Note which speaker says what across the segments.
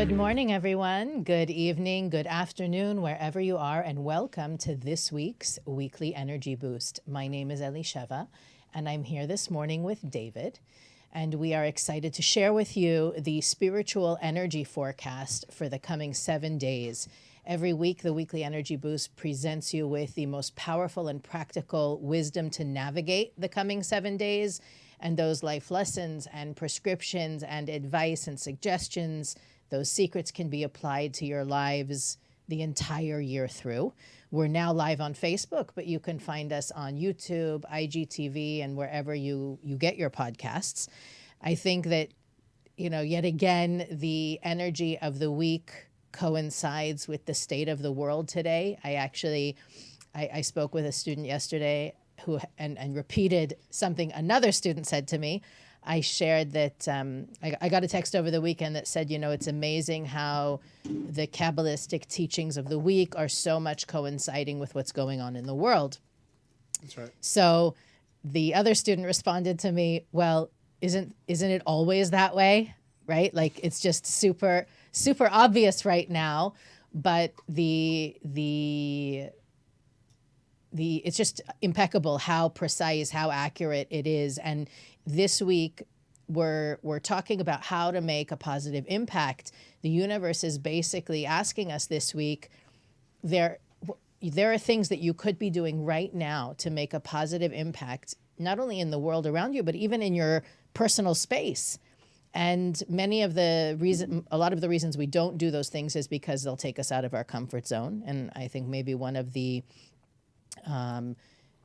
Speaker 1: Good morning, everyone. Good evening, good afternoon, wherever you are, and welcome to this week's Weekly Energy Boost. My name is Elisheva, and I'm here this morning with David, and we are excited to share with you the spiritual energy forecast for the coming 7 days. Every week, the Weekly Energy Boost presents you with the most powerful and practical wisdom to navigate the coming 7 days, and those life lessons and prescriptions and advice and suggestions. Those secrets can be applied to your lives the entire year through. We're now live on Facebook, but you can find us on YouTube, IGTV, and wherever you get your podcasts. I think that, yet again, the energy of the week coincides with the state of the world today. I spoke with a student yesterday who and repeated something another student said to me. I shared that I got a text over the weekend that said, it's amazing how the Kabbalistic teachings of the week are so much coinciding with what's going on in the world.
Speaker 2: That's right.
Speaker 1: So the other student responded to me, well, isn't it always that way, right? Like it's just super, super obvious right now, but it's just impeccable how precise, how accurate it is. And this week, we're talking about how to make a positive impact. The universe is basically asking us this week, there are things that you could be doing right now to make a positive impact, not only in the world around you, but even in your personal space. And a lot of the reasons we don't do those things is because they'll take us out of our comfort zone. And I think maybe one of the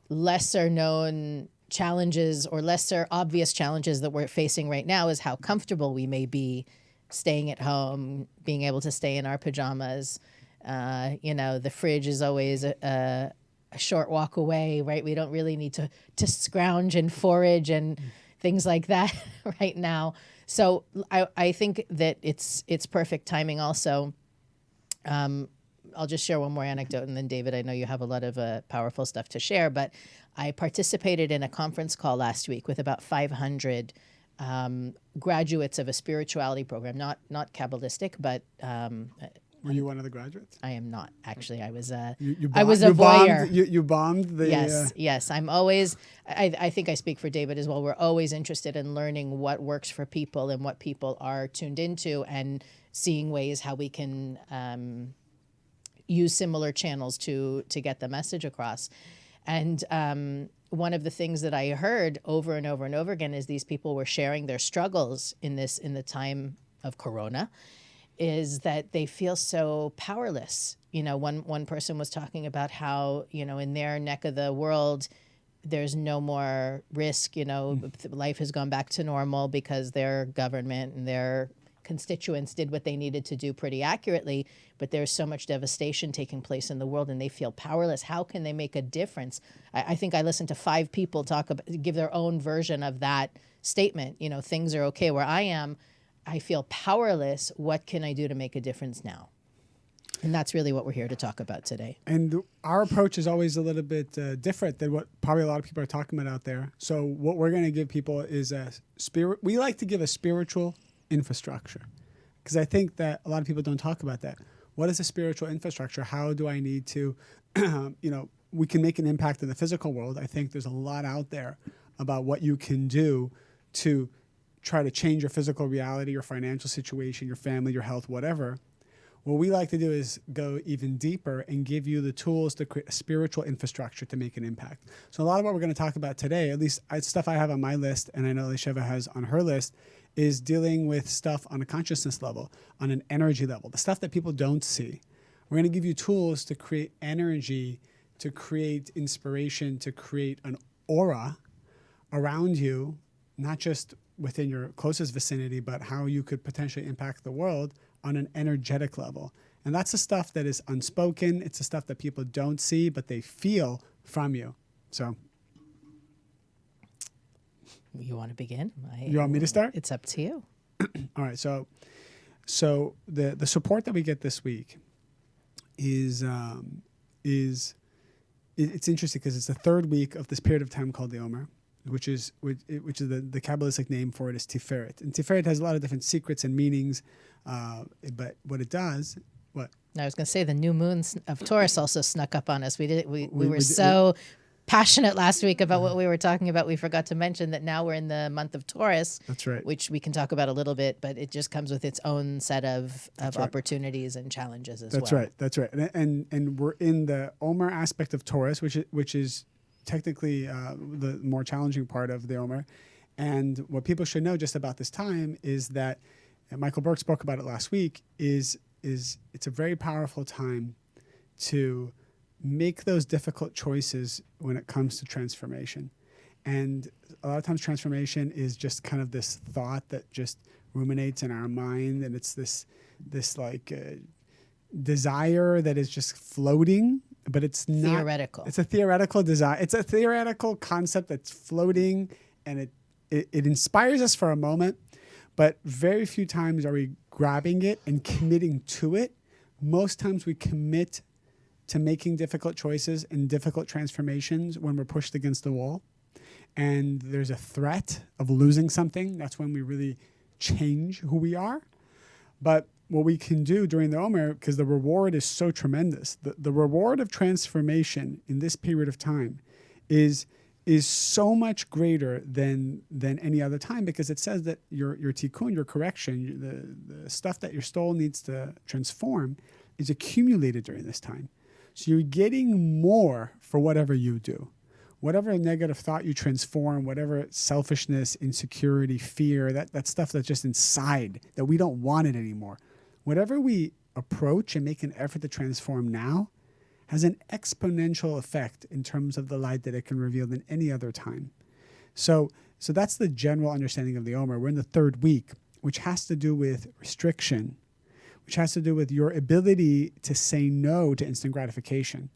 Speaker 1: lesser known challenges or lesser obvious challenges that we're facing right now is how comfortable we may be staying at home, being able to stay in our pajamas. The fridge is always a short walk away, right? We don't really need to scrounge and forage and things like that right now. So I think that it's perfect timing also. I'll just share one more anecdote, and then David, I know you have a lot of powerful stuff to share, but I participated in a conference call last week with about 500 graduates of a spirituality program, not Kabbalistic, but
Speaker 2: were you one of the graduates?
Speaker 1: I am not, actually. I was a
Speaker 2: voyeur. You bombed the...
Speaker 1: Yes. I'm always, I think I speak for David as well. We're always interested in learning what works for people and what people are tuned into and seeing ways how we can use similar channels to get the message across. And one of the things that I heard over and over and over again is these people were sharing their struggles in the time of Corona, is that they feel so powerless. One person was talking about how, in their neck of the world, there's no more risk, life has gone back to normal because their government and their constituents did what they needed to do pretty accurately, but there's so much devastation taking place in the world and they feel powerless. How can they make a difference? I think I listened to 5 people give their own version of that statement. Things are okay where I am. I feel powerless. What can I do to make a difference now? And that's really what we're here to talk about today.
Speaker 2: And our approach is always a little bit different than what probably a lot of people are talking about out there. So what we're going to give people is we like to give a spiritual infrastructure, because I think that a lot of people don't talk about that. What is a spiritual infrastructure? How do I need to, we can make an impact in the physical world. I think there's a lot out there about what you can do to try to change your physical reality, your financial situation, your family, your health, whatever. What we like to do is go even deeper and give you the tools to create a spiritual infrastructure to make an impact. So a lot of what we're going to talk about today, at least stuff I have on my list, and I know Elisheva has on her list, is dealing with stuff on a consciousness level, on an energy level, the stuff that people don't see. We're going to give you tools to create energy, to create inspiration, to create an aura around you, not just within your closest vicinity, but how you could potentially impact the world on an energetic level. And that's the stuff that is unspoken. It's the stuff that people don't see, but they feel from you. So...
Speaker 1: You want to begin?
Speaker 2: You want me to start?
Speaker 1: It's up to you.
Speaker 2: All right. So the support that we get this week is it's interesting because it's the third week of this period of time called the Omer. which is the Kabbalistic name for it is Tiferet. And Tiferet has a lot of different secrets and meanings, but what it does, what?
Speaker 1: I was going to say the new moon of Taurus also snuck up on us. We were so passionate last week about what we were talking about. We forgot to mention that now we're in the month of Taurus.
Speaker 2: That's right.
Speaker 1: Which we can talk about a little bit, but it just comes with its own set of opportunities and challenges as well.
Speaker 2: That's right. And we're in the Omer aspect of Taurus, which is technically the more challenging part of the Omer. And what people should know just about this time is that, and Michael Burke spoke about it last week, is it's a very powerful time to make those difficult choices when it comes to transformation. And a lot of times transformation is just kind of this thought that just ruminates in our mind, and it's this desire that is just floating, but it's not
Speaker 1: theoretical.
Speaker 2: It's a theoretical desire. It's a theoretical concept that's floating, and it inspires us for a moment, but very few times are we grabbing it and committing to it. Most times we commit to making difficult choices and difficult transformations when we're pushed against the wall and there's a threat of losing something. That's when we really change who we are. But what we can do during the Omer, because the reward is so tremendous, the reward of transformation in this period of time is so much greater than any other time, because it says that your tikkun, your correction, the stuff that your soul needs to transform is accumulated during this time. So you're getting more for whatever you do. Whatever negative thought you transform, whatever selfishness, insecurity, fear, that stuff that's just inside, that we don't want it anymore. Whatever we approach and make an effort to transform now has an exponential effect in terms of the light that it can reveal than any other time. So that's the general understanding of the Omer. We're in the third week, which has to do with restriction, which has to do with your ability to say no to instant gratification.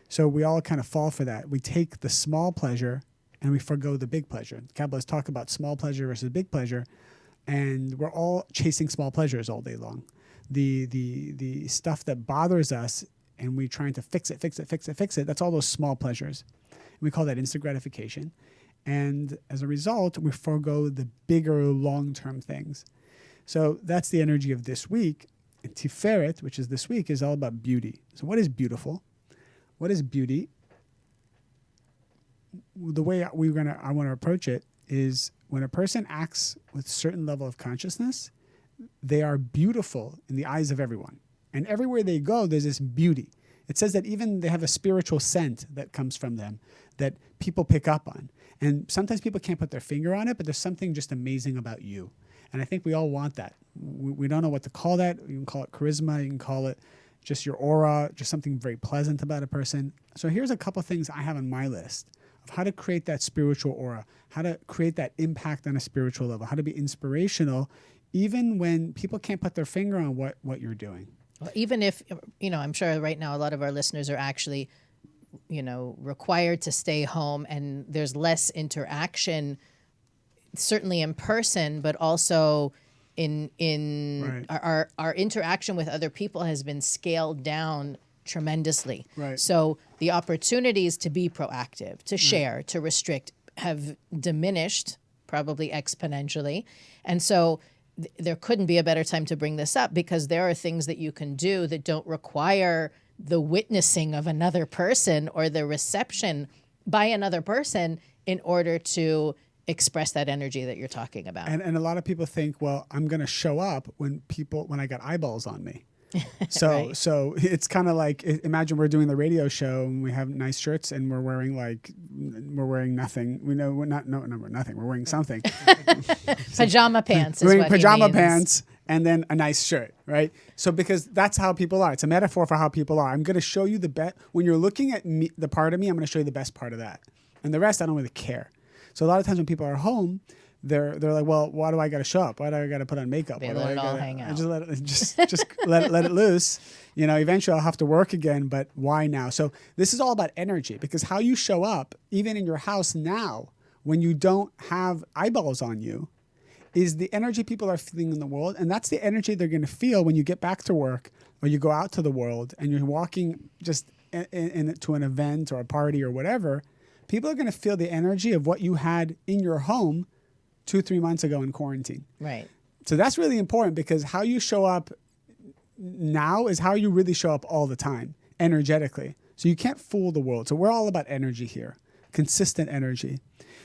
Speaker 2: So we all kind of fall for that. We take the small pleasure and we forgo the big pleasure. Kabbalists talk about small pleasure versus big pleasure, and we're all chasing small pleasures all day long. The stuff that bothers us and we're trying to fix it, that's all those small pleasures. And we call that instant gratification. And as a result, we forgo the bigger long-term things. So that's the energy of this week. And Tiferet, which is this week, is all about beauty. So what is beautiful? What is beauty? The way I want to approach it is when a person acts with a certain level of consciousness, they are beautiful in the eyes of everyone. And everywhere they go, there's this beauty. It says that even they have a spiritual scent that comes from them that people pick up on. And sometimes people can't put their finger on it, but there's something just amazing about you. And I think we all want that. We don't know what to call that. You can call it charisma. You can call it just your aura, just something very pleasant about a person. So here's a couple things I have on my list of how to create that spiritual aura, how to create that impact on a spiritual level, how to be inspirational, even when people can't put their finger on what you're doing.
Speaker 1: Well, even if, I'm sure right now a lot of our listeners are actually, required to stay home, and there's less interaction, certainly in person, but also in
Speaker 2: right.
Speaker 1: our interaction with other people has been scaled down tremendously.
Speaker 2: Right.
Speaker 1: So the opportunities to be proactive, to share, to restrict have diminished probably exponentially. And so there couldn't be a better time to bring this up, because there are things that you can do that don't require the witnessing of another person or the reception by another person in order to express that energy that you're talking about.
Speaker 2: And a lot of people think, well, I'm going to show up when I got eyeballs on me. So
Speaker 1: Right.
Speaker 2: So it's kind of like, imagine we're doing the radio show and we have nice shirts and we're wearing nothing. We're nothing. We're wearing something.
Speaker 1: Pajama pants.
Speaker 2: Wearing
Speaker 1: is what
Speaker 2: pajama
Speaker 1: he means.
Speaker 2: pants and then a nice shirt, right? So because that's how people are. It's a metaphor for how people are. I'm going to show you the best. When you're looking at me, the part of me, I'm going to show you the best part of that. And the rest, I don't really care. So a lot of times when people are home, they're like, well, why do I got to show up? Why do I got to put on makeup?
Speaker 1: They
Speaker 2: Why do
Speaker 1: let
Speaker 2: I
Speaker 1: it all
Speaker 2: gotta-
Speaker 1: hang out.
Speaker 2: Just let it loose. Eventually I'll have to work again, but why now? So this is all about energy, because how you show up, even in your house now, when you don't have eyeballs on you, is the energy people are feeling in the world. And that's the energy they're going to feel when you get back to work or you go out to the world and you're walking just to an event or a party or whatever. People are going to feel the energy of what you had in your home 2-3 months ago in quarantine.
Speaker 1: Right.
Speaker 2: So that's really important, because how you show up now is how you really show up all the time, energetically. So you can't fool the world. So we're all about energy here, consistent energy.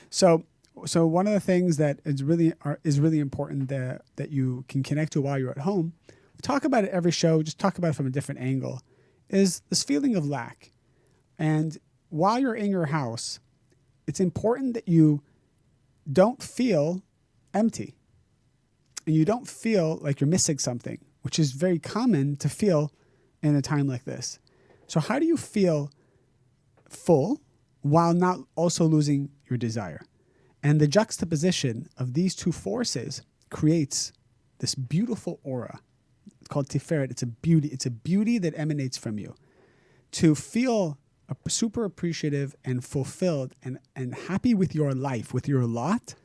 Speaker 2: So one of the things that is really important that you can connect to while you're at home, we talk about it every show, just talk about it from a different angle, is this feeling of lack. And while you're in your house, it's important that you don't feel empty and you don't feel like you're missing something, which is very common to feel in a time like this. So how do you feel full while not also losing your desire? And the juxtaposition of these two forces creates this beautiful aura. It's called Tiferet. It's a beauty. It's a beauty that emanates from you. To feel super appreciative and fulfilled and happy with your life, with your lot,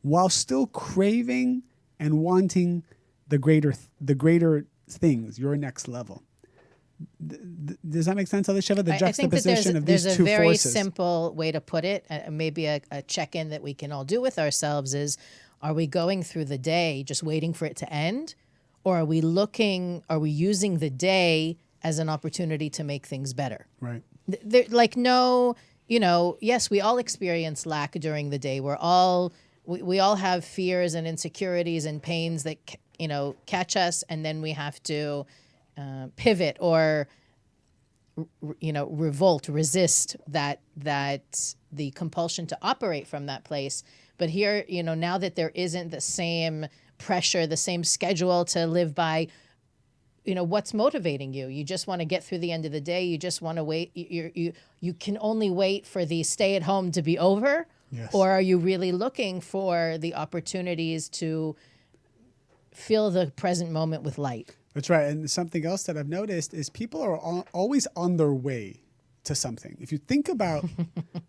Speaker 2: while still craving and wanting the greater things, your next level. Does that make sense, Elisheva? The juxtaposition of these two forces.
Speaker 1: There's a very simple way to put it. Maybe a check-in that we can all do with ourselves is, are we going through the day just waiting for it to end? Or are we using the day as an opportunity to make things better?
Speaker 2: Right.
Speaker 1: Yes, we all experience lack during the day. We all have fears and insecurities and pains that, catch us, and then we have to pivot or revolt, resist that the compulsion to operate from that place. But here, now that there isn't the same pressure, the same schedule to live by, what's motivating you? You just want to get through the end of the day. You just want to wait. You can only wait for the stay at home to be over.
Speaker 2: Yes.
Speaker 1: Or are you really looking for the opportunities to fill the present moment with light?
Speaker 2: That's right. And something else that I've noticed is people are always on their way to something. If you think about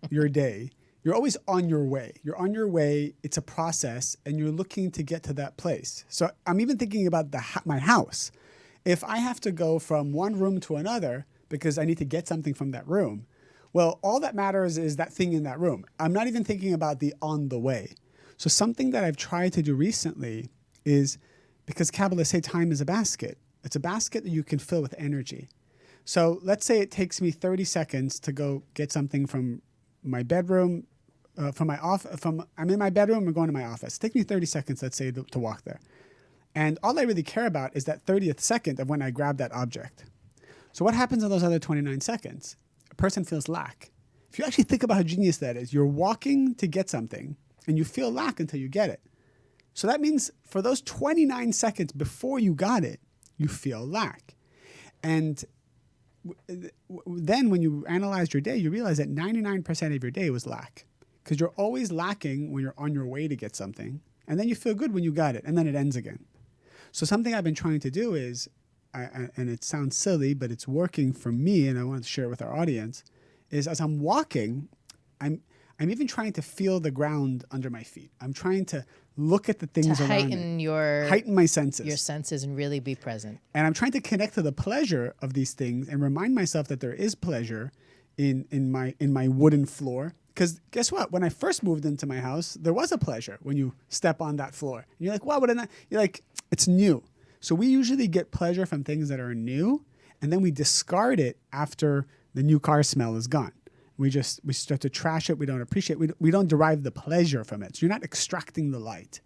Speaker 2: your day, you're always on your way. You're on your way. It's a process, and you're looking to get to that place. So I'm even thinking about my house. If I have to go from one room to another because I need to get something from that room, well, all that matters is that thing in that room. I'm not even thinking about the on the way. So something that I've tried to do recently is, because Kabbalah say time is a basket. It's a basket that you can fill with energy. So let's say it takes me 30 seconds to go get something from my bedroom, from my office. I'm in my bedroom, I'm going to my office. It takes me 30 seconds, let's say, to walk there. And all I really care about is that 30th second of when I grab that object. So what happens in those other 29 seconds? A person feels lack. If you actually think about how genius that is, you're walking to get something and you feel lack until you get it. So that means for those 29 seconds before you got it, you feel lack. And then when you analyze your day, you realize that 99% of your day was lack. Because you're always lacking when you're on your way to get something. And then you feel good when you got it. And then it ends again. So something I've been trying to do is, and it sounds silly, but it's working for me, and I want to share it with our audience, is as I'm walking, I'm even trying to feel the ground under my feet. I'm trying to look at the things around me. Heighten my senses.
Speaker 1: Your senses and really be present.
Speaker 2: And I'm trying to connect to the pleasure of these things and remind myself that there is pleasure in my wooden floor. Because guess what? When I first moved into my house, there was a pleasure when you step on that floor. And you're like, wow, what a you're like, it's new. So we usually get pleasure from things that are new, and then we discard it after the new car smell is gone. We start to trash it. We don't appreciate it. We don't derive the pleasure from it. So you're not extracting the light.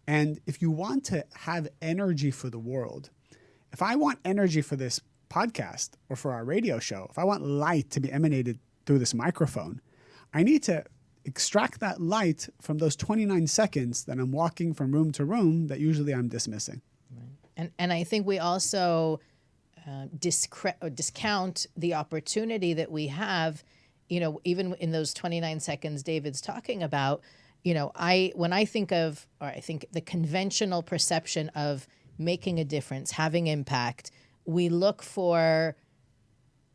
Speaker 2: And if you want to have energy for the world, if I want energy for this podcast or for our radio show, if I want light to be emanated through this microphone, I need to extract that light from those 29 seconds that I'm walking from room to room that usually I'm dismissing.
Speaker 1: Right. And I think we also discount the opportunity that we have, even in those 29 seconds David's talking about, when I think the conventional perception of making a difference, having impact, we look for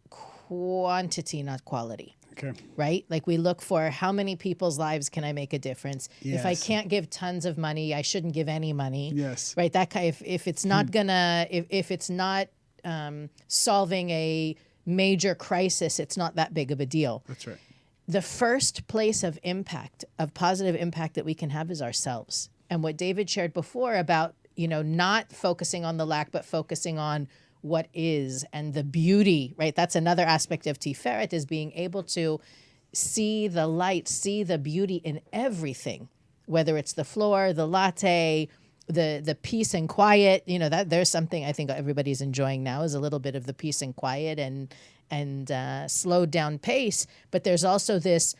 Speaker 1: quantity, not quality.
Speaker 2: Okay.
Speaker 1: Right? Like we look for how many people's lives can I make a difference?
Speaker 2: Yes.
Speaker 1: If I can't give tons of money, I shouldn't give any money.
Speaker 2: Yes.
Speaker 1: Right? That kind if it's not gonna if it's not solving a major crisis, it's not that big of a deal.
Speaker 2: That's right.
Speaker 1: the first place of impact, of positive impact that we can have is ourselves. And what David shared before about, not focusing on the lack, but focusing on what is and the beauty, right? That's another aspect of Tiferet, is being able to see the light, see the beauty in everything, whether it's the floor, the latte, the peace and quiet. That there's something I think everybody's enjoying now, is a little bit of the peace and quiet and slowed down pace. But there's also this,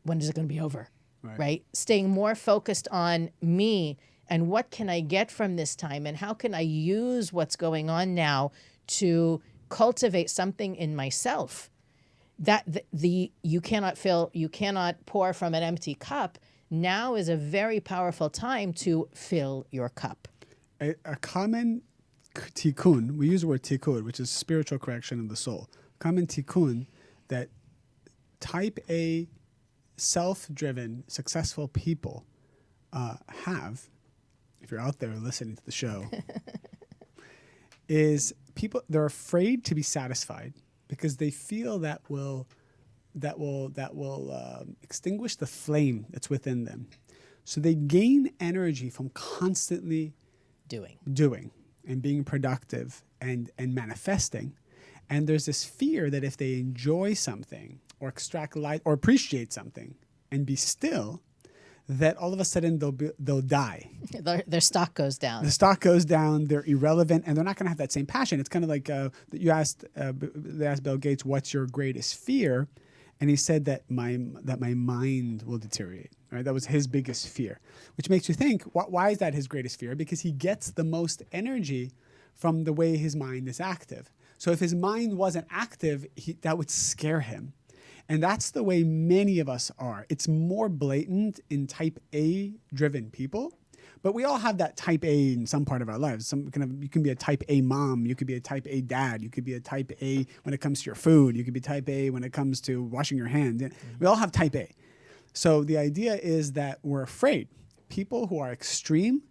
Speaker 1: when is it going to be over, right? Staying more focused on me and what can I get from this time, and how can I use what's going on now to cultivate something in myself. That you cannot pour from an empty cup. Now is a very powerful time to fill your cup.
Speaker 2: A common tikkun, we use the word tikkun, which is spiritual correction of the soul. Common tikkun that type A, self-driven, successful people have, if you're out there listening to the show, is they're afraid to be satisfied because they feel that will extinguish the flame that's within them. So they gain energy from constantly doing and being productive and manifesting. And there's this fear that if they enjoy something or extract light or appreciate something and be still, that all of a sudden they'll die.
Speaker 1: Their stock goes down.
Speaker 2: The stock goes down. They're irrelevant, and they're not going to have that same passion. It's kind of like they asked Bill Gates, "What's your greatest fear?" And he said that my mind will deteriorate. Right, that was his biggest fear, which makes you think, why is that his greatest fear? Because he gets the most energy from the way his mind is active. So if his mind wasn't active, that would scare him. And that's the way many of us are. It's more blatant in type A driven people, but we all have that type A in some part of our lives. You can be a type A mom, you could be a type A dad, you could be a type A when it comes to your food, you could be type A when it comes to washing your hands. We all have type A. So the idea is that we're afraid. People who are extreme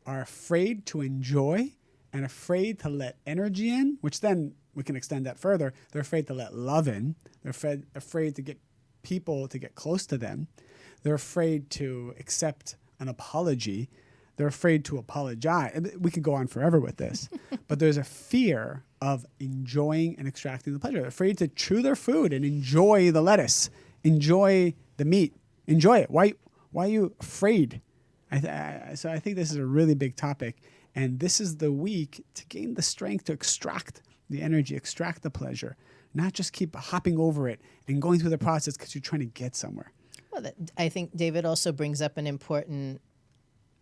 Speaker 2: are afraid to enjoy and afraid to let energy in, which then we can extend that further. They're afraid to let love in. They're afraid to get people to get close to them. They're afraid to accept an apology. They're afraid to apologize. We could go on forever with this, but there's a fear of enjoying and extracting the pleasure. They're afraid to chew their food and enjoy the lettuce, enjoy the meat, enjoy it. Why are you afraid? So I think this is a really big topic, and this is the week to gain the strength to extract the energy, extract the pleasure, not just keep hopping over it and going through the process because you're trying to get somewhere.
Speaker 1: Well, I think David also brings up an important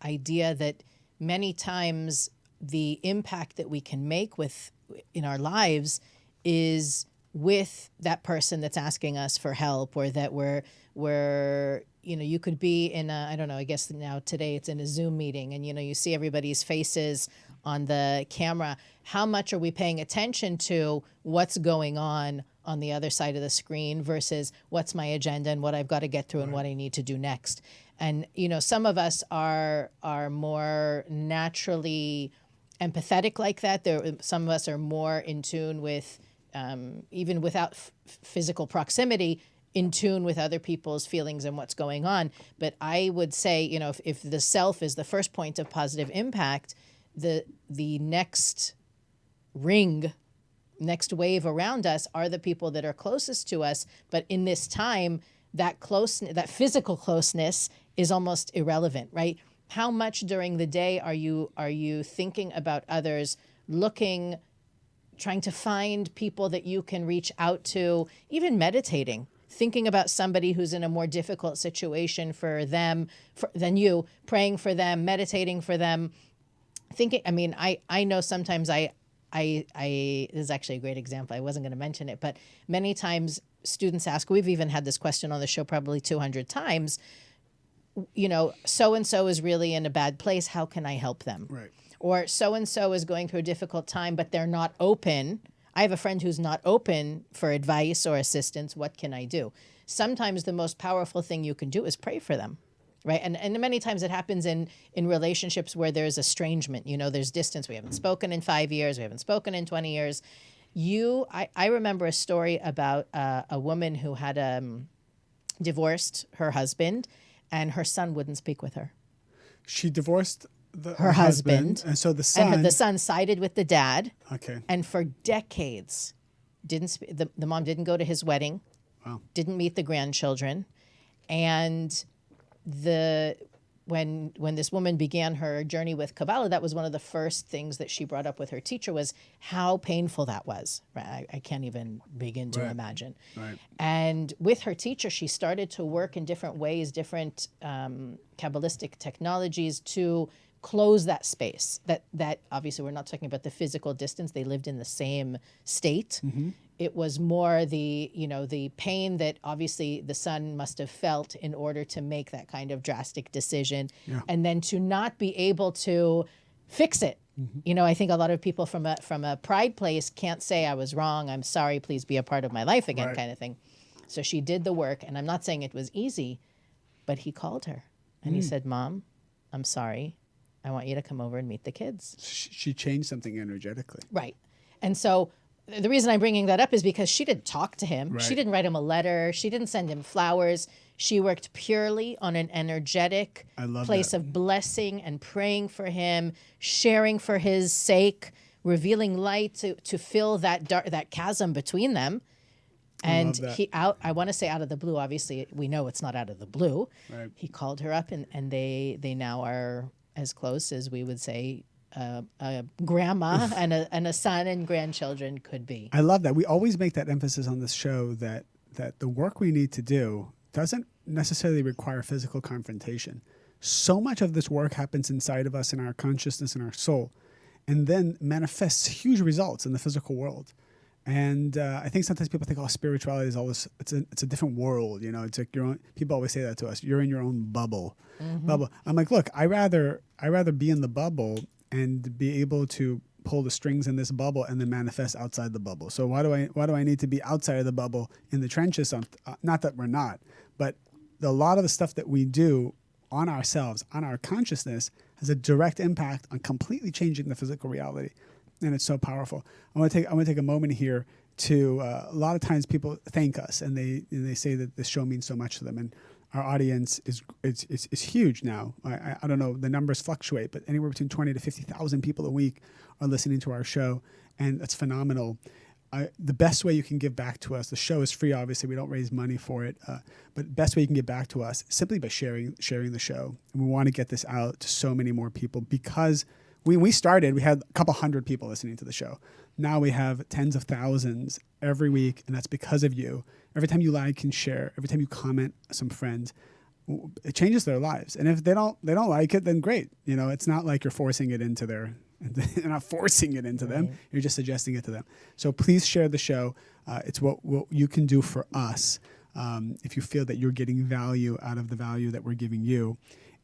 Speaker 1: idea that many times the impact that we can make in our lives is with that person that's asking us for help, or that we're you could be in a, I don't know, I guess now today it's in a Zoom meeting, and you see everybody's faces on the camera. How much are we paying attention to what's going on the other side of the screen versus what's my agenda and what I've got to get through and what I need to do next? And some of us are more naturally empathetic like that. Some of us are more in tune with, even without physical proximity, in tune with other people's feelings and what's going on. But I would say, if the self is the first point of positive impact, the next wave around us are the people that are closest to us. But in this time, that physical closeness is almost irrelevant, right? How much during the day are you thinking about others, trying to find people that you can reach out to, even meditating, thinking about somebody who's in a more difficult situation for them than you, praying for them, meditating for them, thinking. I mean, I know sometimes this is actually a great example. I wasn't going to mention it, but many times students ask, we've even had this question on the show probably 200 times, so-and-so is really in a bad place. How can I help them?
Speaker 2: Right.
Speaker 1: Or so-and-so is going through a difficult time, but they're not open. I have a friend who's not open for advice or assistance. What can I do? Sometimes the most powerful thing you can do is pray for them, right? And many times it happens in relationships where there's estrangement. There's distance. We haven't spoken in 5 years. We haven't spoken in 20 years. I remember a story about a woman who had divorced her husband, and her son wouldn't speak with her.
Speaker 2: She divorced
Speaker 1: Her husband.
Speaker 2: and so the son.
Speaker 1: And the son sided with the dad.
Speaker 2: Okay.
Speaker 1: And for decades, the mom didn't go to his wedding,
Speaker 2: Wow.
Speaker 1: didn't meet the grandchildren. And when this woman began her journey with Kabbalah, that was one of the first things that she brought up with her teacher was how painful that was. Right? I can't even begin to imagine.
Speaker 2: Right.
Speaker 1: And with her teacher, she started to work in different ways, different Kabbalistic technologies to close that space. That obviously we're not talking about the physical distance. They lived in the same state.
Speaker 2: Mm-hmm.
Speaker 1: It was more the pain that obviously the son must have felt in order to make that kind of drastic decision, and then to not be able to fix it. Mm-hmm. I think a lot of people from a pride place can't say I was wrong, I'm sorry, please be a part of my life again, kind of thing. So she did the work, and I'm not saying it was easy, but he called her and he said, Mom, I'm sorry. I want you to come over and meet the kids.
Speaker 2: She changed something energetically.
Speaker 1: Right. And so the reason I'm bringing that up is because she didn't talk to him.
Speaker 2: Right.
Speaker 1: She didn't write him a letter. She didn't send him flowers. She worked purely on an energetic place of blessing and praying for him, sharing for his sake, revealing light to fill that chasm between them. And I want to say out of the blue, obviously we know it's not out of the blue.
Speaker 2: Right.
Speaker 1: He called her up and they now are as close as we would say a grandma and a son and grandchildren could be.
Speaker 2: I love that. We always make that emphasis on this show that the work we need to do doesn't necessarily require physical confrontation. So much of this work happens inside of us in our consciousness and our soul, and then manifests huge results in the physical world. And I think sometimes people think, spirituality is all this. It's a different world, It's like your own. People always say that to us. You're in your own bubble. Mm-hmm. Bubble. I'm like, look, I rather be in the bubble and be able to pull the strings in this bubble and then manifest outside the bubble. So why do I need to be outside of the bubble in the trenches? Not that we're not, but a lot of the stuff that we do on ourselves, on our consciousness, has a direct impact on completely changing the physical reality. And it's so powerful. I want to take a moment here to a lot of times people thank us and they say that this show means so much to them, and our audience is huge now. I don't know, the numbers fluctuate, but anywhere between 20 to 50,000 people a week are listening to our show, and that's phenomenal. The best way you can give back to us, the show is free, obviously, we don't raise money for it, but the best way you can give back to us simply by sharing the show. And we want to get this out to so many more people, because when we started, we had a couple hundred people listening to the show. Now we have tens of thousands every week, and that's because of you. Every time you like and share, every time you comment some friends, it changes their lives. And if they don't like it, then great. It's not like you're forcing it into you're not forcing it into them. You're just suggesting it to them. So please share the show. It's what you can do for us if you feel that you're getting value out of the value that we're giving you.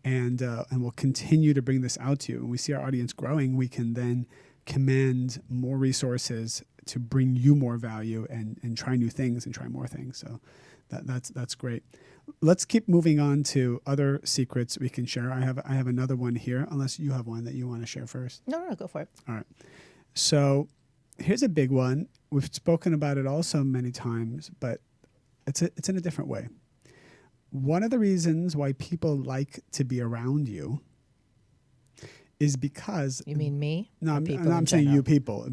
Speaker 2: And we'll continue to bring this out to you. When we see our audience growing, we can then command more resources to bring you more value and try new things and try more things. So that's great. Let's keep moving on to other secrets we can share. I have another one here, unless you have one that you want to share first.
Speaker 1: No, go for it.
Speaker 2: All right. So here's a big one. We've spoken about it also many times, but it's in a different way. One of the reasons why people like to be around you is because...
Speaker 1: You mean me?
Speaker 2: No, I'm saying you people.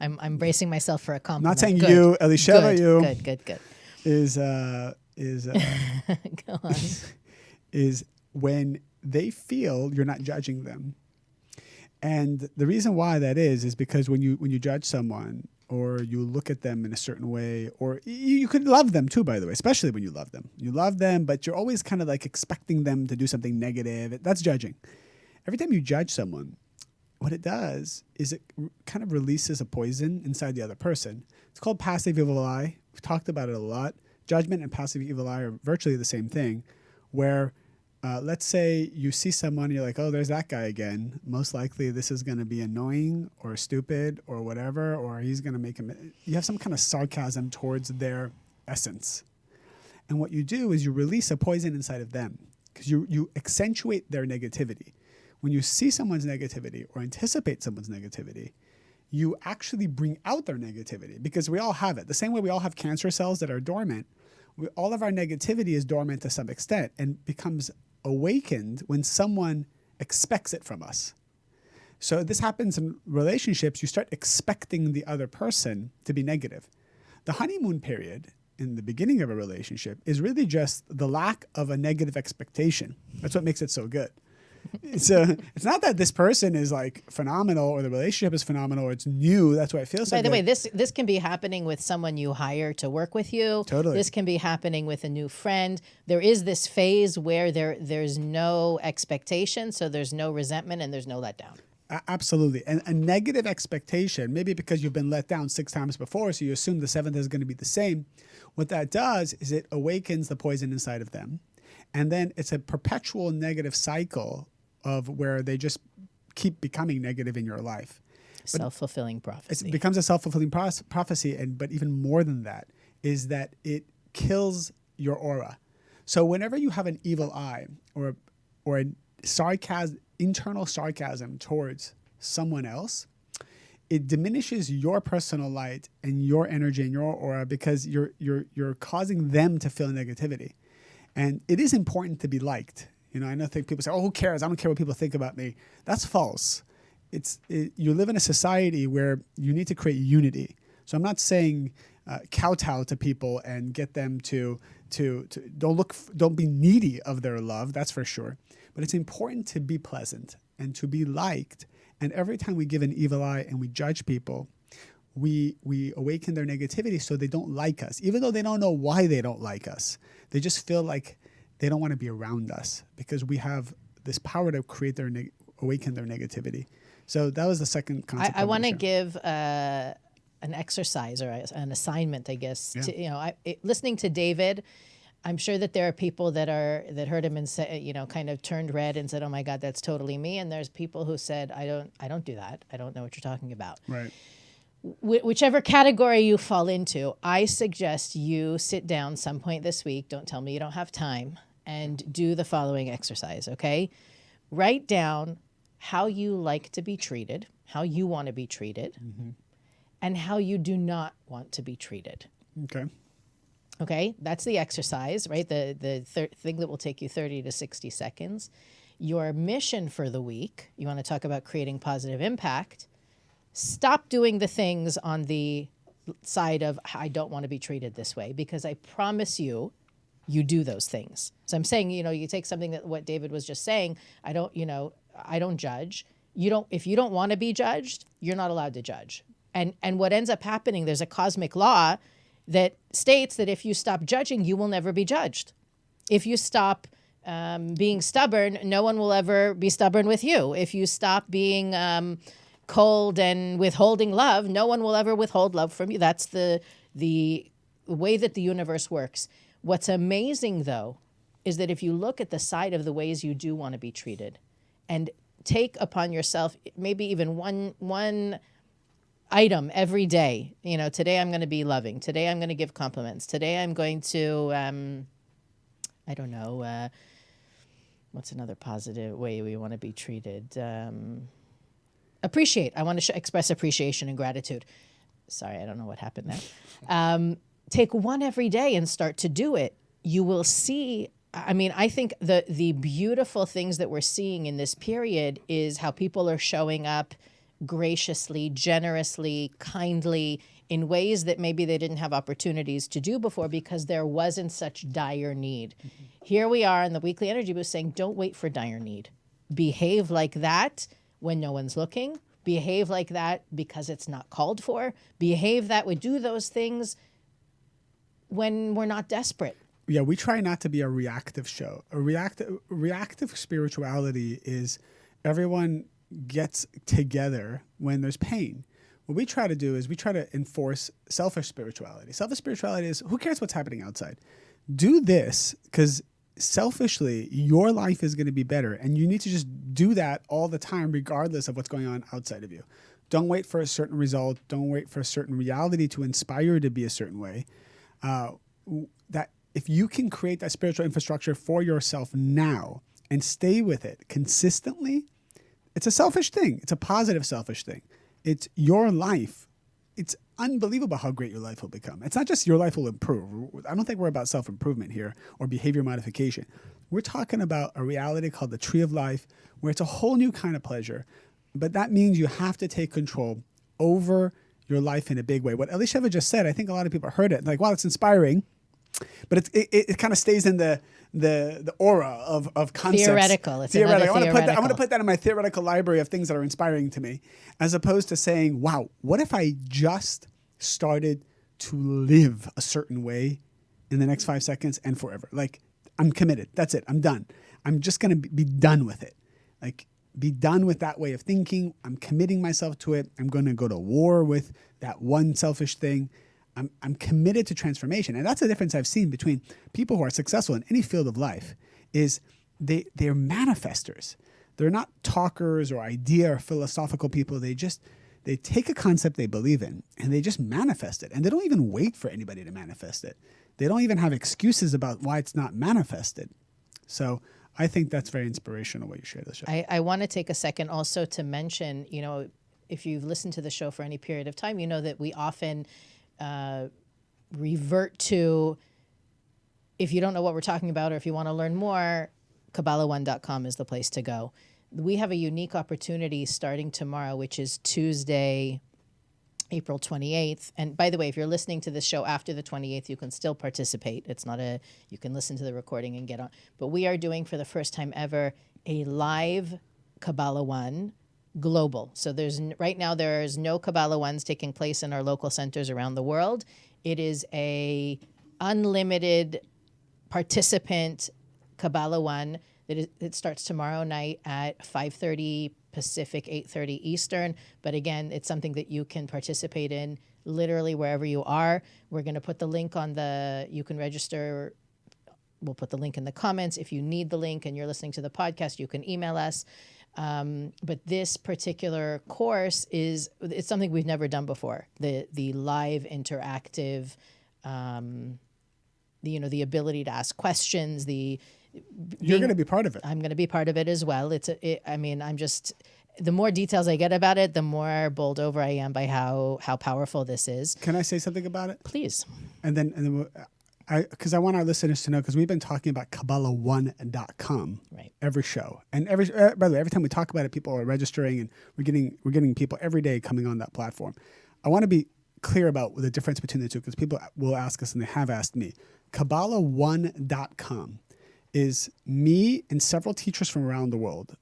Speaker 1: I'm bracing myself for a compliment.
Speaker 2: I'm not saying you, Elisheva, you.
Speaker 1: Good.
Speaker 2: Is
Speaker 1: Go on.
Speaker 2: is when they feel you're not judging them. And the reason why that is because when you judge someone, or you look at them in a certain way, or you could love them too, by the way, especially when you love them. You love them, but you're always kind of like expecting them to do something negative. That's judging. Every time you judge someone, what it does is it kind of releases a poison inside the other person. It's called passive evil eye. We've talked about it a lot. Judgment and passive evil eye are virtually the same thing, where let's say you see someone and you're like, oh, there's that guy again. Most likely this is going to be annoying or stupid or whatever, or he's going to make him... You have some kind of sarcasm towards their essence. And what you do is you release a poison inside of them, because you accentuate their negativity. When you see someone's negativity or anticipate someone's negativity, you actually bring out their negativity, because we all have it. The same way we all have cancer cells that are dormant, all of our negativity is dormant to some extent and becomes awakened when someone expects it from us. So this happens in relationships. You start expecting the other person to be negative. The honeymoon period in the beginning of a relationship is really just the lack of a negative expectation. That's what makes it so good. It's not that this person is like phenomenal or the relationship is phenomenal or it's new. That's why it feels so good.
Speaker 1: By the way, this can be happening with someone you hire to work with you.
Speaker 2: Totally.
Speaker 1: This can be happening with a new friend. There is this phase where there's no expectation, so there's no resentment and there's no letdown.
Speaker 2: Absolutely. And a negative expectation, maybe because you've been let down 6 times before, so you assume the 7th is going to be the same. What that does is it awakens the poison inside of them. And then it's a perpetual negative cycle of where they just keep becoming negative in your life.
Speaker 1: Self-fulfilling prophecy.
Speaker 2: It becomes a self-fulfilling prophecy. But even more than that is that it kills your aura. So whenever you have an evil eye or a internal sarcasm towards someone else, it diminishes your personal light and your energy and your aura because you're causing them to feel negativity. And it is important to be liked. You know, I think people say, "Oh, who cares? I don't care what people think about me." That's false. You live in a society where you need to create unity. So I'm not saying kowtow to people and get them to don't be needy of their love. That's for sure. But it's important to be pleasant and to be liked. And every time we give an evil eye and we judge people, we awaken their negativity so they don't like us. Even though they don't know why they don't like us. They just feel like they don't want to be around us because we have this power to create awaken their negativity. So that was the second concept.
Speaker 1: I want to give an exercise or an assignment, I guess.
Speaker 2: Yeah.
Speaker 1: Listening to David, I'm sure that there are people that heard him and said, kind of turned red and said, "Oh my God, that's totally me." And there's people who said, "I don't do that. I don't know what you're talking about."
Speaker 2: Right.
Speaker 1: Whichever category you fall into, I suggest you sit down some point this week. Don't tell me you don't have time, and do the following exercise. Okay, write down how you like to be treated, how you want to be treated, and how you do not want to be treated. Okay, that's the exercise, right? The thing that will take you 30 to 60 seconds. Your mission for the week, you want to talk about creating positive impact. Stop doing the things on the side of, "I don't want to be treated this way," because I promise you do those things. So I'm saying, you take something that what David was just saying, I don't judge. If you don't want to be judged, you're not allowed to judge. And what ends up happening, there's a cosmic law that states that if you stop judging, you will never be judged. If you stop being stubborn, no one will ever be stubborn with you. If you stop being cold and withholding love, no one will ever withhold love from you. That's the way that the universe works. What's amazing, though, is that if you look at the side of the ways you do want to be treated and take upon yourself maybe even one item every day, today I'm going to be loving. Today I'm going to give compliments. Today I'm going to, I don't know, what's another positive way we want to be treated? Appreciate. I want to express appreciation and gratitude. Sorry, I don't know what happened there. Take one every day and start to do it. You will see. I think the beautiful things that we're seeing in this period is how people are showing up graciously, generously, kindly, in ways that maybe they didn't have opportunities to do before because there wasn't such dire need. Here we are in the Weekly Energy Boost saying, don't wait for dire need. Behave like that when no one's looking. Behave like that because it's not called for. Behave that way. Do those things when we're not desperate.
Speaker 2: Yeah, we try not to be a reactive show. A reactive spirituality is everyone gets together when there's pain. What we try to do is we try to enforce selfish spirituality. Selfish spirituality is, who cares what's happening outside? Do this because selfishly, your life is going to be better. And you need to just do that all the time, regardless of what's going on outside of you. Don't wait for a certain result. Don't wait for a certain reality to inspire you to be a certain way. That if you can create that spiritual infrastructure for yourself now and stay with it consistently, it's a selfish thing. It's a positive selfish thing. It's your life. It's unbelievable how great your life will become. It's not just your life will improve. I don't think we're about self-improvement here or behavior modification. We're talking about a reality called the tree of life, where it's a whole new kind of pleasure. But that means you have to take control over your life in a big way. What Elisheva just said, I think a lot of people heard it. Like, wow, it's inspiring. But it kind of stays in the aura of concepts.
Speaker 1: Theoretical. It's
Speaker 2: theoretical.
Speaker 1: theoretical.
Speaker 2: I want to put that in my theoretical library of things that are inspiring to me, as opposed to saying, wow, what if I just started to live a certain way in the next 5 seconds and forever? Like, I'm committed. That's it. I'm done. I'm just going to be done with it. Like, be done with that way of thinking. I'm committing myself to it. I'm going to go to war with that one selfish thing. I'm committed to transformation. And that's the difference I've seen between people who are successful in any field of life is they're manifestors. They're not talkers or idea or philosophical people. They take a concept they believe in and they just manifest it. And they don't even wait for anybody to manifest it. They don't even have excuses about why it's not manifested. So I think that's very inspirational what you shared this show.
Speaker 1: I want to take a second also to mention, if you've listened to the show for any period of time, you know that we often revert to, if you don't know what we're talking about or if you want to learn more, Kabbalah1.com is the place to go. We have a unique opportunity starting tomorrow, which is Tuesday, April 28th. And by the way, if you're listening to this show after the 28th, you can still participate. You can listen to the recording and get on. But we are doing for the first time ever a live Kabbalah One global. So right now there's no Kabbalah Ones taking place in our local centers around the world. It is a unlimited participant Kabbalah One it starts tomorrow night at 5:30 Pacific, 8:30 Eastern. But again, it's something that you can participate in literally wherever you are. We're going to put the link you can register. We'll put the link in the comments. If you need the link and you're listening to the podcast, you can email us. But this particular course it's something we've never done before. The live interactive, the ability to ask questions,
Speaker 2: you're going to be part of it.
Speaker 1: I'm going to be part of it as well. The more details I get about it, the more bowled over I am by how powerful this is.
Speaker 2: Can I say something about it?
Speaker 1: Please.
Speaker 2: And then because I want our listeners to know, because we've been talking about Kabbalah1.com every show, and by the way, every time we talk about it, people are registering, and we're getting people every day coming on that platform. I want to be clear about the difference between the two, because people will ask us, and they have asked me. Kabbalah1.com is me and several teachers from around the world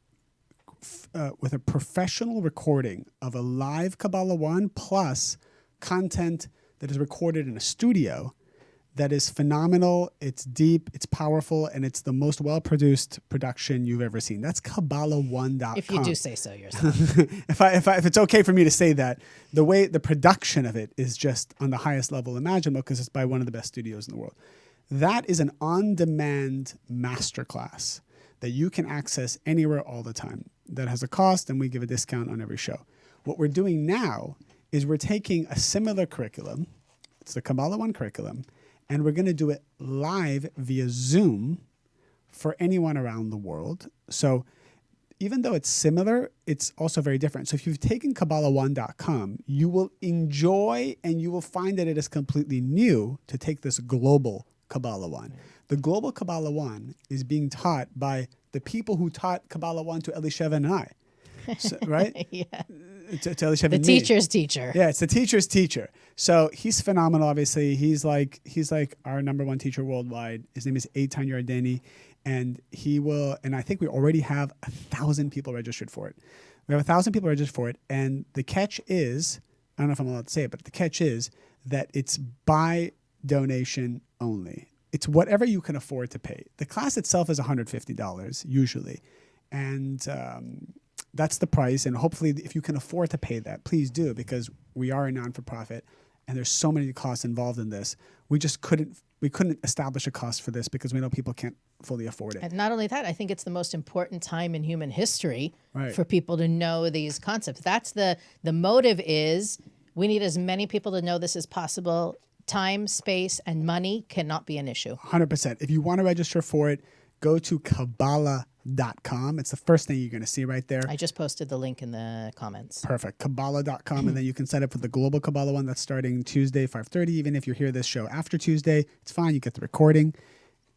Speaker 2: with a professional recording of a live Kabbalah One plus content that is recorded in a studio that is phenomenal. It's deep, it's powerful, and it's the most well-produced production you've ever seen. That's Kabbalah1.com.
Speaker 1: If you do say so yourself.
Speaker 2: if it's okay for me to say that, the production of it is just on the highest level imaginable because it's by one of the best studios in the world. That is an on-demand masterclass that you can access anywhere all the time. That has a cost, and we give a discount on every show. What we're doing now is we're taking a similar curriculum. It's the Kabbalah One curriculum, and we're going to do it live via Zoom for anyone around the world. So even though it's similar, it's also very different. So if you've taken Kabbalah1.com, you will enjoy and you will find that it is completely new to take this global Kabbalah One. The global Kabbalah One is being taught by the people who taught Kabbalah One to Elisheva and I. So, right?
Speaker 1: Yeah.
Speaker 2: To Elisheva
Speaker 1: the teacher's teacher.
Speaker 2: Yeah, it's the teacher's teacher. So he's phenomenal, obviously. He's like our number one teacher worldwide. His name is Eitan Yardeni, and I think we already have 1,000 people registered for it. We have 1,000 people registered for it, and the catch is, I don't know if I'm allowed to say it, but the catch is that it's by donation only. It's whatever you can afford to pay. The class itself is $150 usually, and that's the price. And hopefully, if you can afford to pay that, please do, because we are a non-for-profit, and there's so many costs involved in this. We couldn't establish a cost for this because we know people can't fully afford it.
Speaker 1: And not only that, I think it's the most important time in human history
Speaker 2: Right.
Speaker 1: for people to know these concepts. That's the motive is we need as many people to know this as possible. Time, space, and money cannot be an issue.
Speaker 2: 100%. If you want to register for it, go to Kabbalah Kabbalah.com. It's the first thing you're going to see right there.
Speaker 1: I just posted the link in the comments.
Speaker 2: Perfect. Kabbalah.com. And then you can sign up for the Global Kabbalah one that's starting Tuesday, 5:30. Even if you hear this show after Tuesday, it's fine. You get the recording.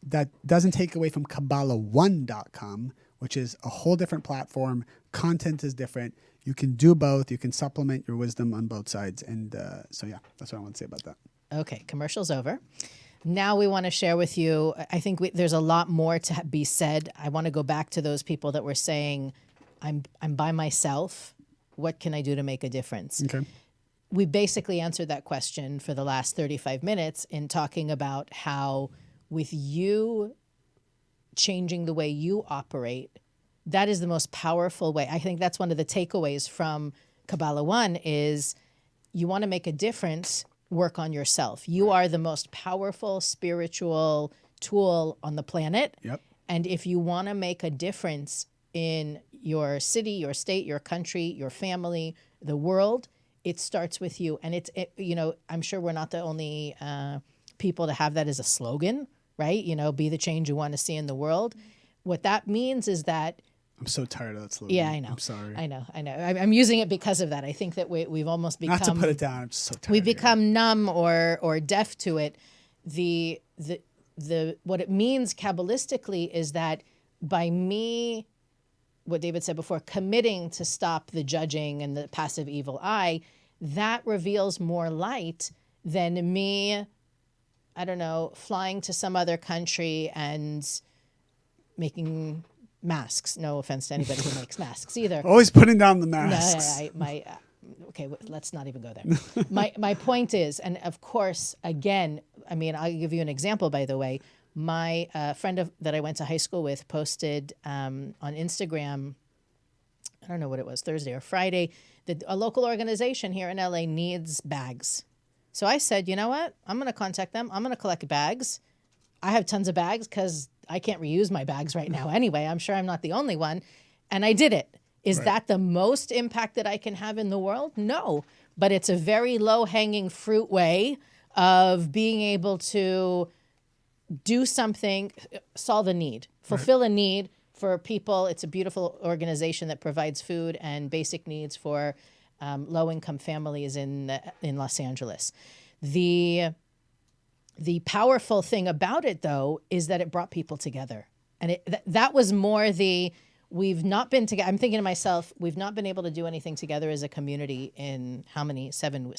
Speaker 2: That doesn't take away from Kabbalah1.com, which is a whole different platform. Content is different. You can do both. You can supplement your wisdom on both sides. And so, yeah, that's what I want to say about that.
Speaker 1: Okay, commercial's over. Now we want to share with you, I think there's a lot more to be said. I want to go back to those people that were saying, I'm by myself. What can I do to make a difference?
Speaker 2: Okay.
Speaker 1: We basically answered that question for the last 35 minutes in talking about how with you changing the way you operate, that is the most powerful way. I think that's one of the takeaways from Kabbalah 1 is you want to make a difference, work on yourself. You are the most powerful spiritual tool on the planet.
Speaker 2: Yep. And
Speaker 1: if you want to make a difference in your city, your state, your country, your family, the world, it starts with you. And I'm sure we're not the only people to have that as a slogan, right? Be the change you want to see in the world. What that means is that
Speaker 2: I'm so tired of that slogan.
Speaker 1: Yeah, I know.
Speaker 2: I'm sorry.
Speaker 1: I know. I'm using it because of that. I think that we've almost become...
Speaker 2: Not to put it down, I'm just so tired.
Speaker 1: We've become numb or deaf to it. What it means Kabbalistically is that by me, what David said before, committing to stop the judging and the passive evil eye, that reveals more light than me, I don't know, flying to some other country and making masks. No offense to anybody who makes masks either.
Speaker 2: Always putting down the masks.
Speaker 1: Okay, let's not even go there. My point is, and of course, again, I mean, I'll give you an example, by the way. My friend that I went to high school with posted on Instagram, I don't know what it was, Thursday or Friday, that a local organization here in LA needs bags. So I said, you know what? I'm going to contact them. I'm going to collect bags. I have tons of bags because I can't reuse my bags right now anyway. I'm sure I'm not the only one. And I did it. Is that the most impact that I can have in the world? No. But it's a very low-hanging fruit way of being able to do something, solve a need, fulfill a need for people. It's a beautiful organization that provides food and basic needs for low-income families in Los Angeles. The powerful thing about it, though, is that it brought people together. And that was more we've not been together. I'm thinking to myself, we've not been able to do anything together as a community in how many, 7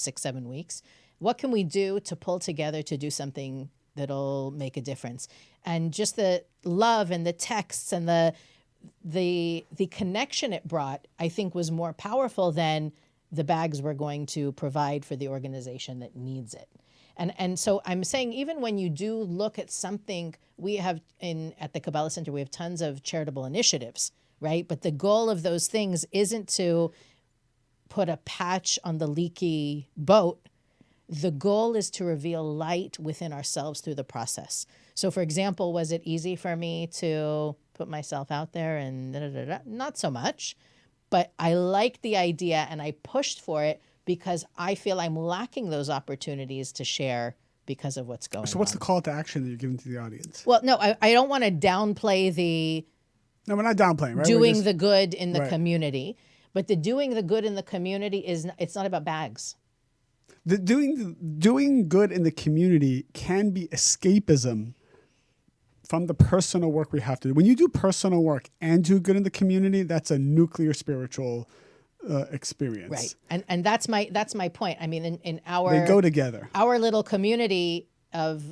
Speaker 1: weeks? What can we do to pull together to do something that'll make a difference? And just the love and the texts and the connection it brought, I think, was more powerful than the bags we're going to provide for the organization that needs it. And so I'm saying, even when you do look at something, we have at the Kabbalah Center, we have tons of charitable initiatives, right? But the goal of those things isn't to put a patch on the leaky boat. The goal is to reveal light within ourselves through the process. So, for example, was it easy for me to put myself out there and da-da-da-da? Not so much, but I liked the idea and I pushed for it because I feel I'm lacking those opportunities to share because of what's going on.
Speaker 2: So what's the call to action that you're giving to the audience?
Speaker 1: Well, no, I don't want to downplay
Speaker 2: No, we're not downplaying, right?
Speaker 1: Doing the good in the community. But the doing the good in the community it's not about bags.
Speaker 2: The doing good in the community can be escapism from the personal work we have to do. When you do personal work and do good in the community, that's a nuclear spiritual experience.
Speaker 1: Right. And that's my point. I mean, in our...
Speaker 2: They go together.
Speaker 1: Our little community of,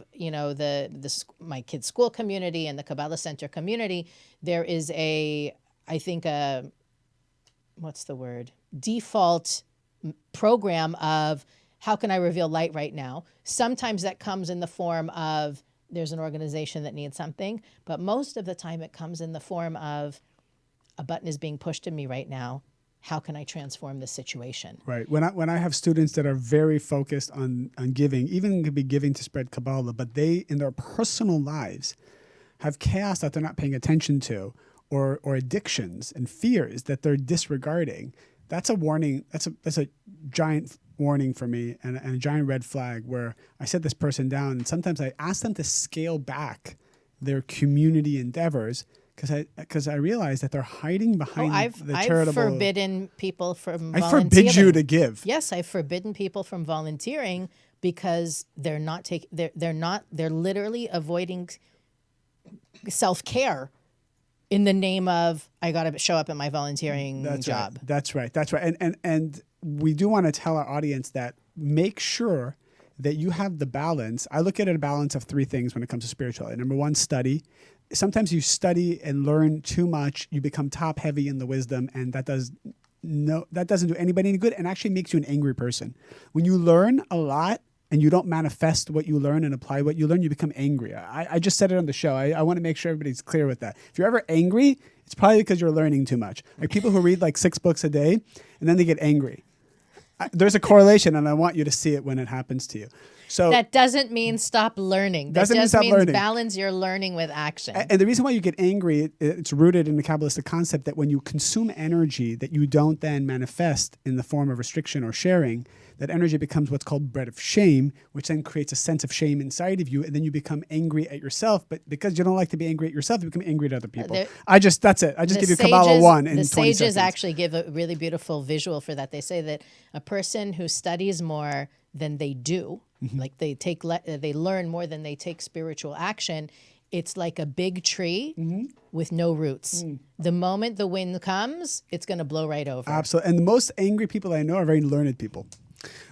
Speaker 1: my kids' school community and the Kabbalah Center community, there is default program of how can I reveal light right now? Sometimes that comes in the form of there's an organization that needs something, but most of the time it comes in the form of a button is being pushed to me right now. How can I transform this situation?
Speaker 2: Right. When I have students that are very focused on giving, even could be giving to spread Kabbalah, but they in their personal lives have chaos that they're not paying attention to, or addictions and fears that they're disregarding. That's a warning. That's a giant warning for me and a giant red flag where I set this person down, and sometimes I ask them to scale back their community endeavors because I realized that they're hiding behind the
Speaker 1: I've
Speaker 2: charitable.
Speaker 1: forbidden people from
Speaker 2: I
Speaker 1: volunteering.
Speaker 2: forbid you to give.
Speaker 1: Yes, I've forbidden people from volunteering because they're literally avoiding self-care in the name of I got to show up at my volunteering job.
Speaker 2: Right. That's right. That's right. And we do want to tell our audience that make sure that you have the balance. I look at a balance of three things when it comes to spirituality. Number one, study. Sometimes you study and learn too much, you become top heavy in the wisdom, and that doesn't do anybody any good and actually makes you an angry person. When you learn a lot and you don't manifest what you learn and apply what you learn, you become angry. I just said it on the show. I want to make sure everybody's clear with that. If you're ever angry, it's probably because you're learning too much. Like people who read like 6 books a day and then they get angry. There's a correlation, and I want you to see it when it happens to you. So
Speaker 1: that doesn't mean stop learning. That just means balance your learning with action.
Speaker 2: And the reason why you get angry, it's rooted in the Kabbalistic concept that when you consume energy that you don't then manifest in the form of restriction or sharing, that energy becomes what's called bread of shame, which then creates a sense of shame inside of you, and then you become angry at yourself. But because you don't like to be angry at yourself, you become angry at other people. That's it. I just give you Kabbalah 1 in 20 seconds.
Speaker 1: The sages actually give a really beautiful visual for that. They say that a person who studies more than they do, like they learn more than they take spiritual action, it's like a big tree with no roots. The moment the wind comes, it's going to blow right over.
Speaker 2: Absolutely. And the most angry people I know are very learned people.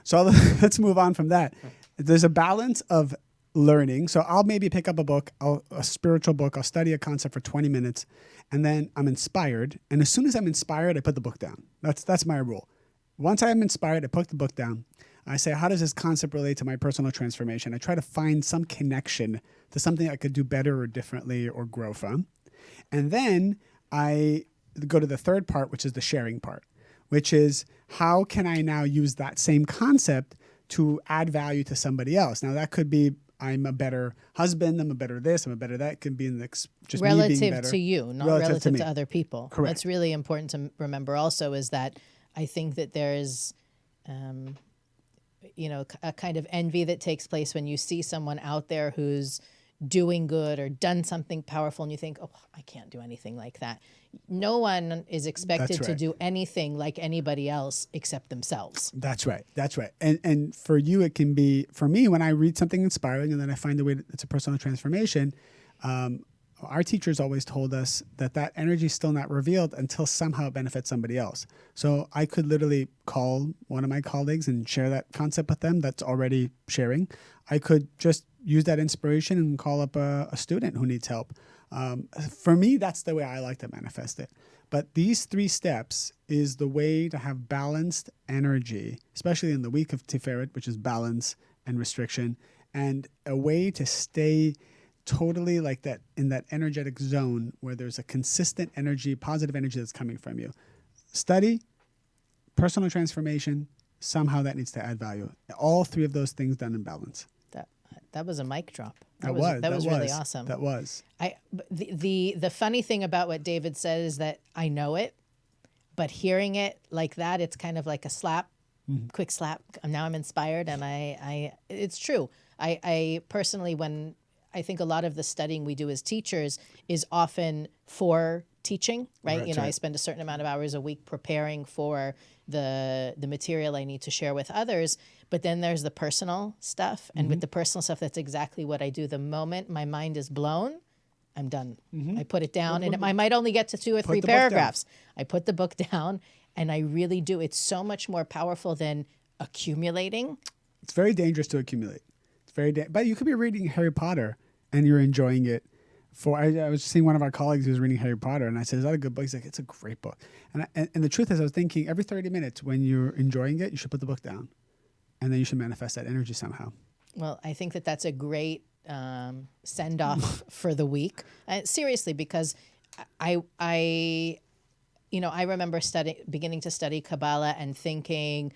Speaker 2: So let's move on from that. There's a balance of learning. So I'll maybe pick up a book, a spiritual book. I'll study a concept for 20 minutes, and then I'm inspired. And as soon as I'm inspired, I put the book down. That's my rule. Once I'm inspired, I put the book down. I say, how does this concept relate to my personal transformation? I try to find some connection to something I could do better or differently or grow from. And then I go to the third part, which is the sharing part, which is how can I now use that same concept to add value to somebody else? Now, that could be I'm a better husband, I'm a better this, I'm a better that. It can be in the, just
Speaker 1: relative
Speaker 2: me being better.
Speaker 1: To you, not relative
Speaker 2: to
Speaker 1: other people.
Speaker 2: Correct.
Speaker 1: What's really important to remember also is that I think that there's a kind of envy that takes place when you see someone out there who's doing good or done something powerful and you think, oh, I can't do anything like that. No one is expected to do anything like anybody else except themselves.
Speaker 2: That's right. That's right. And for you, it can be, for me, when I read something inspiring and then I find a way it's a personal transformation, our teachers always told us that energy is still not revealed until somehow it benefits somebody else. So I could literally call one of my colleagues and share that concept with them that's already sharing. I could just use that inspiration and call up a student who needs help. For me, that's the way I like to manifest it. But these 3 steps is the way to have balanced energy, especially in the week of Tiferet, which is balance and restriction, and a way to stay totally like that in that energetic zone where there's a consistent energy, positive energy that's coming from you. Study, personal transformation, somehow that needs to add value. All 3 of those things done in balance.
Speaker 1: That was a mic drop.
Speaker 2: That was
Speaker 1: really awesome.
Speaker 2: That was.
Speaker 1: The funny thing about what David said is that I know it, but hearing it like that, it's kind of like a slap, quick slap. Now I'm inspired, and it's true. I personally, when I think a lot of the studying we do as teachers is often for teaching, right?
Speaker 2: Right,
Speaker 1: I spend a certain amount of hours a week preparing for the material I need to share with others. But then there's the personal stuff. And with the personal stuff, that's exactly what I do. The moment my mind is blown, I'm done. I put it down, and I might only get to 2 or 3 paragraphs. I put the book down, and I really do. It's so much more powerful than accumulating.
Speaker 2: It's very dangerous to accumulate. It's very but you could be reading Harry Potter, and you're enjoying it. I was seeing one of our colleagues who was reading Harry Potter, and I said, is that a good book? He's like, it's a great book. And the truth is, I was thinking every 30 minutes when you're enjoying it, you should put the book down. And then you should manifest that energy somehow.
Speaker 1: Well, I think that that's a great send-off for the week. Seriously, because I remember beginning to study Kabbalah and thinking,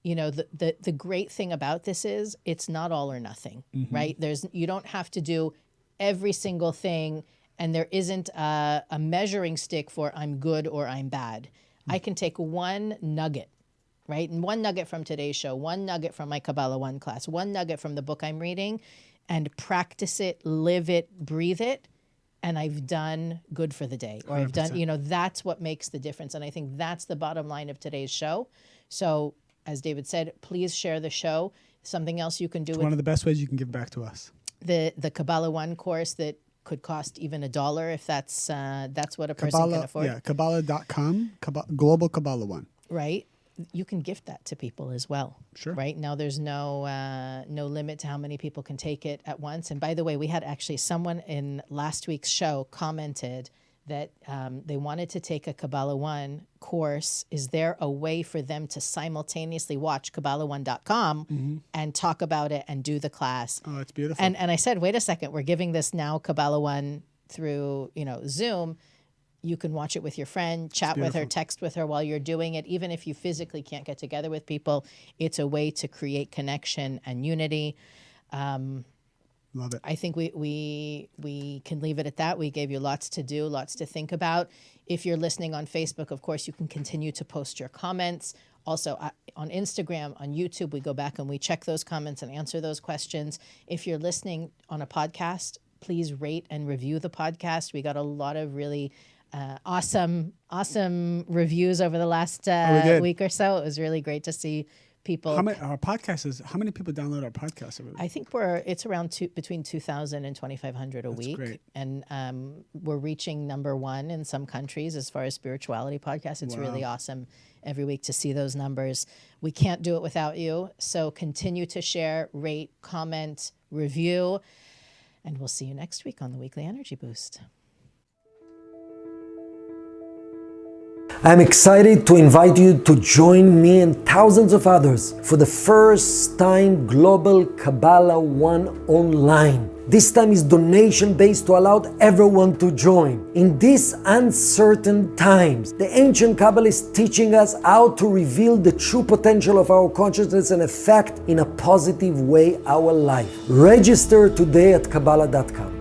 Speaker 1: the great thing about this is it's not all or nothing, right? You don't have to do every single thing, and there isn't a measuring stick for I'm good or I'm bad. I can take one nugget, right? And one nugget from today's show, one nugget from my Kabbalah 1 class, one nugget from the book I'm reading, and practice it, live it, breathe it, and I've done good for the day, or I've done,
Speaker 2: 100%.
Speaker 1: that's what makes the difference. And I think that's the bottom line of today's show. So as David said, please share the show. Something else you can do
Speaker 2: It's
Speaker 1: with
Speaker 2: one of the best ways you can give back to us.
Speaker 1: the Kabbalah One course that could cost even $1 if that's what a person can afford.
Speaker 2: Yeah, Kabbalah.com, Global Kabbalah One.
Speaker 1: Right? You can gift that to people as well.
Speaker 2: Sure.
Speaker 1: Right? Now there's no limit to how many people can take it at once. And by the way, we had actually someone in last week's show commented that they wanted to take a Kabbalah One course. Is there a way for them to simultaneously watch KabbalahOne.com and talk about it and do the class?
Speaker 2: Oh, it's beautiful.
Speaker 1: And I said, wait a second, we're giving this now Kabbalah One through Zoom. You can watch it with your friend, chat with her, text with her while you're doing it. Even if you physically can't get together with people, it's a way to create connection and unity.
Speaker 2: Love it.
Speaker 1: I think we can leave it at that. We gave you lots to do, lots to think about. If you're listening on Facebook, of course, you can continue to post your comments. Also on Instagram, on YouTube, we go back and we check those comments and answer those questions. If you're listening on a podcast, please rate and review the podcast. We got a lot of really awesome reviews over the last week or so. It was really great to see people.
Speaker 2: How many people download our podcast?
Speaker 1: I think it's around between 2,000 and 2,500 a week.
Speaker 2: Great.
Speaker 1: And we're reaching #1 in some countries as far as spirituality podcasts. It's really awesome every week to see those numbers. We can't do it without you. So continue to share, rate, comment, review, and we'll see you next week on the Weekly Energy Boost.
Speaker 3: I'm excited to invite you to join me and thousands of others for the first time Global Kabbalah One online. This time is donation-based to allow everyone to join. In these uncertain times, the ancient Kabbalah is teaching us how to reveal the true potential of our consciousness and affect in a positive way our life. Register today at Kabbalah.com.